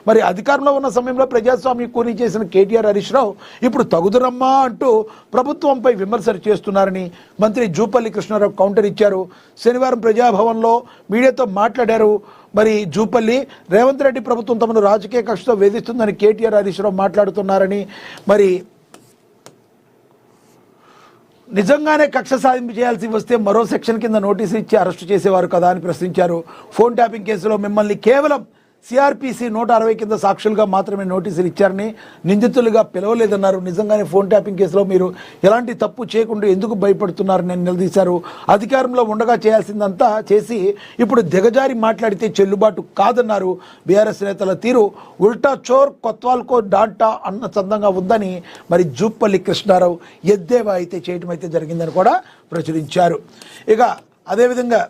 మరి అధికారంలో ఉన్న సమయంలో ప్రజాస్వామ్యం కూని చేసిన కేటీఆర్ హరీష్ రావు ఇప్పుడు తగుదురమ్మా అంటూ ప్రభుత్వంపై విమర్శలు చేస్తున్నారని మంత్రి జూపల్లి కృష్ణారావు కౌంటర్ ఇచ్చారు. శనివారం ప్రజాభవన్లో మీడియాతో మాట్లాడారు. మరి జూపల్లి రేవంత్ రెడ్డి ప్రభుత్వం తమను రాజకీయ కక్షతో వేధిస్తుందని కేటీఆర్ హరీష్ రావు మాట్లాడుతున్నారని, మరి నిజంగానే కక్ష సాధింపు చేయాల్సి వస్తే మరో సెక్షన్ కింద నోటీసు ఇచ్చి అరెస్టు చేసేవారు కదా అని ప్రశ్నించారు. ఫోన్ ట్యాపింగ్ కేసులో మిమ్మల్ని కేవలం సిఆర్పిసి 160 కింద సాక్షులుగా మాత్రమే నోటీసులు ఇచ్చారని, నిందితులుగా పిలవలేదన్నారు. నిజంగానే ఫోన్ ట్యాపింగ్ కేసులో మీరు ఎలాంటి తప్పు చేయకుండా ఎందుకు భయపడుతున్నారని నిలదీశారు. అధికారంలో ఉండగా చేయాల్సిందంతా చేసి ఇప్పుడు దిగజారి మాట్లాడితే చెల్లుబాటు కాదన్నారు. బీఆర్ఎస్ నేతల తీరు ఉల్టా చోర్ కొత్వాల్కో డాంటా అన్న చందంగా ఉందని మరి జూపల్లి కృష్ణారావు ఎద్దేవా అయితే చేయటం అయితే జరిగిందని కూడా ప్రచురించారు. ఇక అదేవిధంగా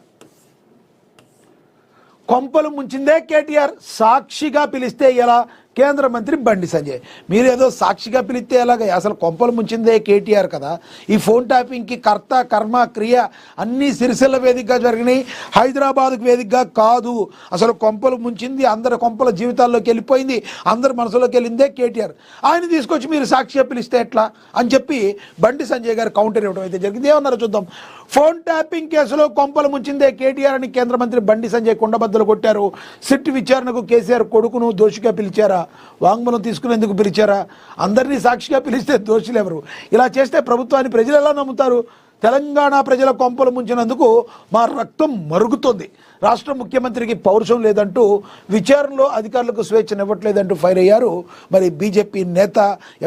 కొంపలు ముంచిందే కేటీఆర్, సాక్షిగా పిలిస్తే ఎలా? కేంద్ర మంత్రి బండి సంజయ్, మీరు ఏదో సాక్షిగా పిలిస్తే ఎలాగ? అసలు కొంపలు ముంచిందే కేటీఆర్ కదా. ఈ ఫోన్ ట్యాపింగ్కి కర్త కర్మ క్రియ అన్నీ సిరిసిల్ల వేదికగా జరిగినాయి, హైదరాబాద్కు వేదికగా కాదు. అసలు కొంపలు ముంచింది, అందరి కొంపల జీవితాల్లోకి వెళ్ళిపోయింది, అందరి మనసులోకి వెళ్ళిందే కేటీఆర్. ఆయన తీసుకొచ్చి మీరు సాక్షిగా పిలిస్తే ఎట్లా అని చెప్పి బండి సంజయ్ గారు కౌంటర్ ఇవ్వడం అయితే జరిగింది. ఏమన్నారో చూద్దాం. ఫోన్ ట్యాపింగ్ కేసులో కొంపలు ముంచిందే కేటీఆర్ అని కేంద్ర మంత్రి బండి సంజయ్ కుండబద్దలు కొట్టారు. సిట్ విచారణకు కేసీఆర్ కొడుకును దోషిగా పిలిచారా? వాంగ్మూలం తీసుకునేందుకు పిలిచారా? అందరినీ సాక్షిగా పిలిస్తే దోషులు ఎవరు? ఇలా చేస్తే ప్రభుత్వాన్ని ప్రజలు ఎలా నమ్ముతారు? తెలంగాణ ప్రజల కొంపలు ముంచినందుకు మా రక్తం మరుగుతుంది, రాష్ట్ర ముఖ్యమంత్రికి పౌరుషం లేదంటూ, విచారణలో అధికారులకు స్వేచ్ఛనివ్వట్లేదంటూ ఫైర్ అయ్యారు మరి బీజేపీ నేత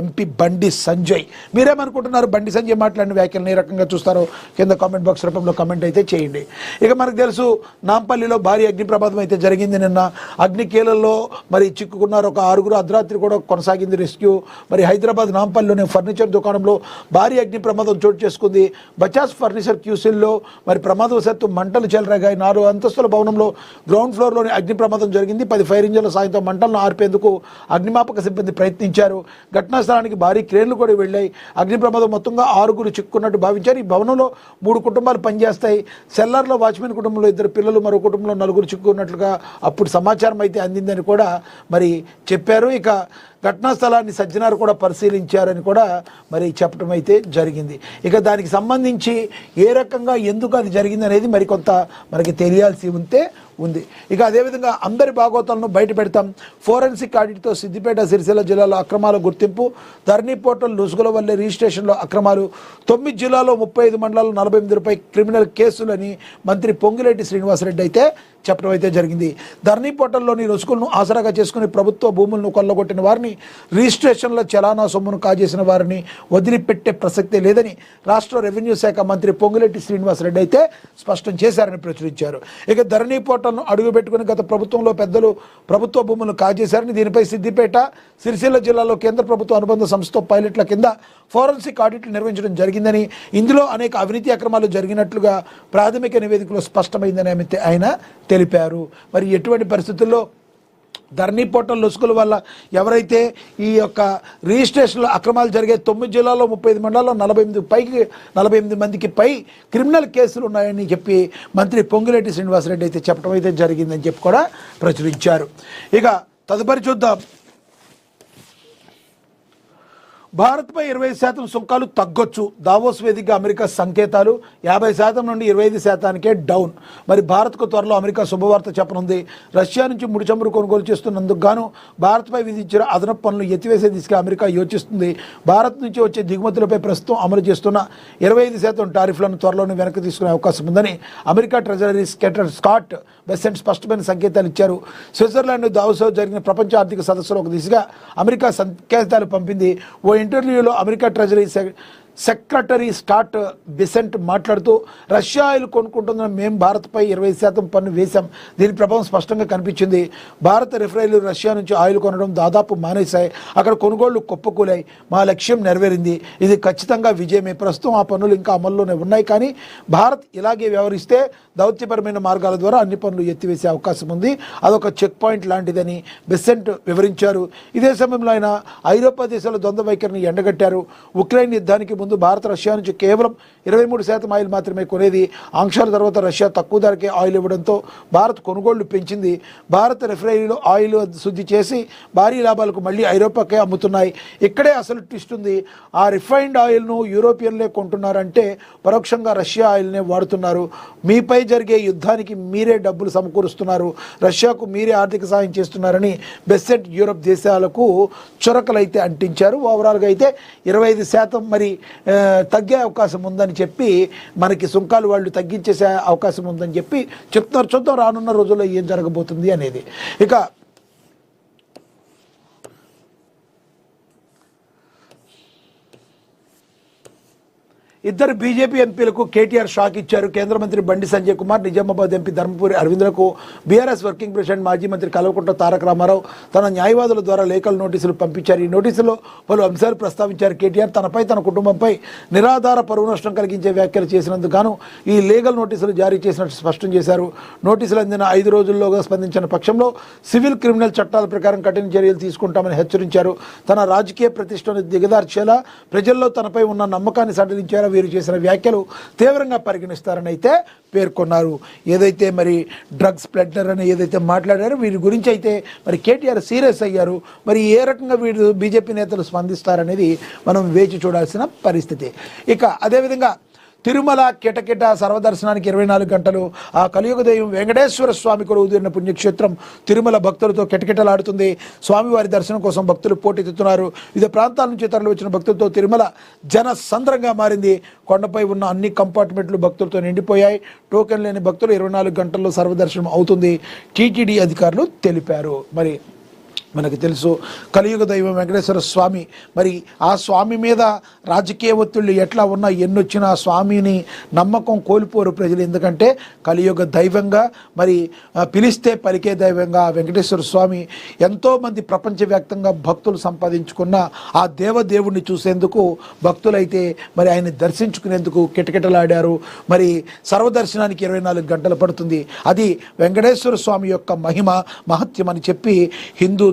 ఎంపీ బండి సంజయ్. మీరేమనుకుంటున్నారు? బండి సంజయ్ మాట్లాడిన వ్యాఖ్యలను ఏ రకంగా చూస్తారో కింద కామెంట్ బాక్స్ రూపంలో కామెంట్ అయితే చేయండి. ఇక మనకు తెలుసు, నాంపల్లిలో భారీ అగ్ని ప్రమాదం అయితే జరిగింది. నిన్న అగ్నికీలల్లో మరి చిక్కుకున్నారు ఒక 6. అర్ధరాత్రి కూడా కొనసాగింది రెస్క్యూ. మరి హైదరాబాద్ నాంపల్లిలోని ఫర్నిచర్ దుకాణంలో భారీ అగ్ని ప్రమాదం చోటు చేసుకుంది. బజాజ్ ఫర్నిచర్ క్యూసిల్లో మరి ప్రమాదవశాత్తు మంటలు చెలరేగాయి. 4 అంతస్తుల భవనంలో గ్రౌండ్ ఫ్లోర్లోని అగ్ని ప్రమాదం జరిగింది. 10 ఫైర్ ఇంజన్ల సాయంతో మంటలను ఆర్పేందుకు అగ్నిమాపక సిబ్బంది ప్రయత్నించారు. ఘటనా స్థలానికి భారీ క్రేన్లు కూడా వెళ్ళాయి. అగ్ని ప్రమాదం మొత్తంగా 6 చిక్కున్నట్టు భావించారు. ఈ భవనంలో 3 కుటుంబాలు పనిచేస్తాయి. సెల్లార్లో వాచ్మెన్ కుటుంబంలో 2 పిల్లలు, మరో కుటుంబంలో 4 చిక్కున్నట్లుగా అప్పుడు సమాచారం అయితే అందిందని కూడా మరి చెప్పారు. ఇక ఘటనా స్థలాన్ని సజ్జనారు కూడా పరిశీలించారని కూడా మరి చెప్పడం అయితే జరిగింది. ఇక దానికి సంబంధించి ఏ రకంగా ఎందుకు అది జరిగింది అనేది మరికొంత మనకి తెలియాల్సి ఉంది. ఇక అదేవిధంగా అందరి భాగోతాలను బయట పెడతాం. ఫోరెన్సిక్ ఆడిట్తో సిద్దిపేట సిరిసిల్ల జిల్లాలో అక్రమాల గుర్తింపు, ధరణి పోర్టల్ లుసుగుల వల్లే రిజిస్ట్రేషన్లో అక్రమాలు, 9 జిల్లాలో 35 మండలాలు 48 క్రిమినల్ కేసులని మంత్రి పొంగిలేటి శ్రీనివాసరెడ్డి అయితే చెప్పడం అయితే జరిగింది. ధరణి పోర్టల్లోని రుసుకులను ఆసరాగా చేసుకుని ప్రభుత్వ భూములను కొల్లగొట్టిన వారిని, రిజిస్ట్రేషన్ల చలానా సొమ్మును కాజేసిన వారిని వదిలిపెట్టే ప్రసక్తే లేదని రాష్ట్ర రెవెన్యూ శాఖ మంత్రి పొంగిలేటి శ్రీనివాసరెడ్డి అయితే స్పష్టం చేశారని ప్రచురించారు. ఇక ధరణి పోర్టల్ను అడుగుపెట్టుకుని గత ప్రభుత్వంలో పెద్దలు ప్రభుత్వ భూములను కాజేశారని, దీనిపై సిద్దిపేట సిరిసిల్ల జిల్లాలో కేంద్ర ప్రభుత్వ అనుబంధ సంస్థ పైలట్ల కింద ఫోరెన్సిక్ ఆడిట్లు నిర్వహించడం జరిగిందని, ఇందులో అనేక అవినీతి అక్రమాలు జరిగినట్లుగా ప్రాథమిక నివేదికలో స్పష్టమైందని ఆయన తెలిపారు. మరి ఎటువంటి పరిస్థితుల్లో ధరణి పోర్టల్ లొసుగుల వల్ల ఎవరైతే ఈ యొక్క రిజిస్ట్రేషన్లో అక్రమాలు జరిగే 9 జిల్లాల్లో 35 మండలాల్లో 48 మందికి పై క్రిమినల్ కేసులు ఉన్నాయని చెప్పి మంత్రి పొంగిలేటి శ్రీనివాసరెడ్డి అయితే చెప్పడం అయితే జరిగిందని చెప్పి కూడా ప్రచురించారు. ఇక తదుపరి చూద్దాం. భారత్పై 20% సుంకాలు తగ్గొచ్చు, దావోస్ వేదికగా అమెరికా సంకేతాలు. 50% నుండి 25%కే డౌన్. మరి భారత్కు త్వరలో అమెరికా శుభవార్త చెప్పనుంది. రష్యా నుంచి ముడి చమురు కొనుగోలు చేస్తున్నందుకు గాను భారత్పై విధించిన అదనపు పనులు ఎత్తివేసే దిశగా అమెరికా యోచిస్తుంది. భారత్ నుంచి వచ్చే దిగుమతులపై ప్రస్తుతం అమలు చేస్తున్న 25% టారిఫ్లను త్వరలోనే వెనక్కి తీసుకునే అవకాశం ఉందని America treasury secretary Scott Besant స్పష్టమైన సంకేతాలు ఇచ్చారు. స్విట్జర్లాండ్ దావోస్లో జరిగిన ప్రపంచ ఆర్థిక సదస్సులో ఒక దిశగా అమెరికా సంకేతాలు పంపింది. ఓ ఇంటర్వ్యూలో America treasury secretary Scott Besant మాట్లాడుతూ, రష్యా ఆయిల్ కొనుక్కుంటున్న మేము భారత్పై 20% పన్ను వేశాం. దీని ప్రభావం స్పష్టంగా కనిపించింది. భారత రిఫైనరీలు రష్యా నుంచి ఆయిల్ కొనడం దాదాపు మానేశాయి. అక్కడ కొనుగోళ్లు కుప్పకూలాయి. మా లక్ష్యం నెరవేరింది. ఇది ఖచ్చితంగా విజయమే. ప్రస్తుతం ఆ పన్నులు ఇంకా అమల్లోనే ఉన్నాయి. కానీ భారత్ ఇలాగే వ్యవహరిస్తే దౌత్యపరమైన మార్గాల ద్వారా అన్ని పనులు ఎత్తివేసే అవకాశం ఉంది. అదొక చెక్ పాయింట్ లాంటిదని బెసెంట్ వివరించారు. ఇదే సమయంలో ఆయన ఐరోపా దేశాల ద్వంద్వ వైఖరిని ఎండగట్టారు. ఉక్రెయిన్ యుద్ధానికి ముందు భారత్ రష్యా నుంచి కేవలం 23% ఆయిల్ మాత్రమే కొనేది. ఆంక్షల తర్వాత రష్యా తక్కువ ధరకే ఆయిల్ ఇవ్వడంతో భారత్ కొనుగోళ్లు పెంచింది. భారత్ రిఫైనరీలో ఆయిల్ శుద్ధి చేసి భారీ లాభాలకు మళ్ళీ ఐరోపాకే అమ్ముతున్నాయి. ఇక్కడే అసలు ట్విస్ట్ ఉంది. ఆ రిఫైన్డ్ ఆయిల్ను యూరోపియన్లే కొంటున్నారంటే పరోక్షంగా రష్యా ఆయిల్నే వాడుతున్నారు. మీపై జరిగే యుద్ధానికి మీరే డబ్బులు సమకూరుస్తున్నారు, రష్యాకు మీరే ఆర్థిక సాయం చేస్తున్నారని బెసెంట్ యూరోప్ దేశాలకు చొరకలైతే అంటించారు. ఓవరాల్గా అయితే 25% మరి తగ్గే అవకాశం ఉందని చెప్పి, మనకి సుంకాలు వాళ్ళు తగ్గించేసే అవకాశం ఉందని చెప్పి చెప్తున్నారు. చూద్దాం రానున్న రోజుల్లో ఏం జరగబోతుంది అనేది. ఇక ఇద్దరు బీజేపీ ఎంపీలకు కేటీఆర్ షాక్ ఇచ్చారు. కేంద్ర మంత్రి బండి సంజయ్ కుమార్, నిజామాబాద్ ఎంపీ ధర్మపురి అరవింద్లకు బీఆర్ఎస్ వర్కింగ్ ప్రెసిడెంట్ మాజీ మంత్రి కల్వకుంట్ల తారక రామారావు తన న్యాయవాదుల ద్వారా లేఖలు నోటీసులు పంపించారు. ఈ నోటీసులో పలు అంశాలు ప్రస్తావించారు. కేటీఆర్ తనపై తన కుటుంబంపై నిరాధార పరువు నష్టం కలిగించే వ్యాఖ్యలు చేసినందుకు గాను ఈ లీగల్ నోటీసులు జారీ చేసినట్టు స్పష్టం చేశారు. నోటీసులు అందిన 5 రోజుల్లోగా స్పందించిన పక్షంలో సివిల్ క్రిమినల్ చట్టాల ప్రకారం కఠిన చర్యలు తీసుకుంటామని హెచ్చరించారు. తన రాజకీయ ప్రతిష్టను దిగదార్చేలా, ప్రజల్లో తనపై ఉన్న నమ్మకాన్ని సడలించేలా వీరు చేసిన వ్యాఖ్యలు తీవ్రంగా పరిగణిస్తారని అయితే పేర్కొన్నారు. ఏదైతే మరి డ్రగ్స్ ప్లెడ్డర్ అని ఏదైతే మాట్లాడారో వీరి గురించి అయితే మరి కేటీఆర్ సీరియస్ అయ్యారు. మరి ఏ రకంగా వీరు బీజేపీ నేతలు స్పందిస్తారనేది మనం వేచి చూడాల్సిన పరిస్థితి. ఇక అదేవిధంగా తిరుమల కిటకిట సర్వదర్శనానికి 24 గంటలు ఆ కలియుగ దైవం వెంకటేశ్వర స్వామి కొలువుదీరిన పుణ్యక్షేత్రం తిరుమల భక్తులతో కిటకిటలాడుతుంది. స్వామివారి దర్శనం కోసం భక్తులు పోటెత్తుతున్నారు. వివిధ ప్రాంతాల నుంచి తరలి వచ్చిన భక్తులతో తిరుమల జన సంద్రంగా మారింది. కొండపై ఉన్న అన్ని కంపార్ట్మెంట్లు భక్తులతో నిండిపోయాయి. టోకెన్ లేని భక్తులు 24 గంటల్లో సర్వదర్శనం అవుతుంది టీటీడీ అధికారులు తెలిపారు. మరి మనకు తెలుసు కలియుగ దైవం వెంకటేశ్వర స్వామి, మరి ఆ స్వామి మీద రాజకీయ ఒత్తిళ్ళు ఎట్లా ఉన్నా ఎన్నొచ్చినా ఆ స్వామిని నమ్మకం కోల్పోరు ప్రజలు. ఎందుకంటే కలియుగ దైవంగా మరి పిలిస్తే పలికే దైవంగా వెంకటేశ్వర స్వామి ఎంతోమంది ప్రపంచవ్యాప్తంగా భక్తులు సంపాదించుకున్న ఆ దేవదేవుణ్ణి చూసేందుకు భక్తులైతే మరి ఆయన్ని దర్శించుకునేందుకు కిటకిటలాడారు. మరి సర్వదర్శనానికి 24 గంటలు పడుతుంది. అది వెంకటేశ్వర స్వామి యొక్క మహిమ మహత్యం అని చెప్పి హిందూ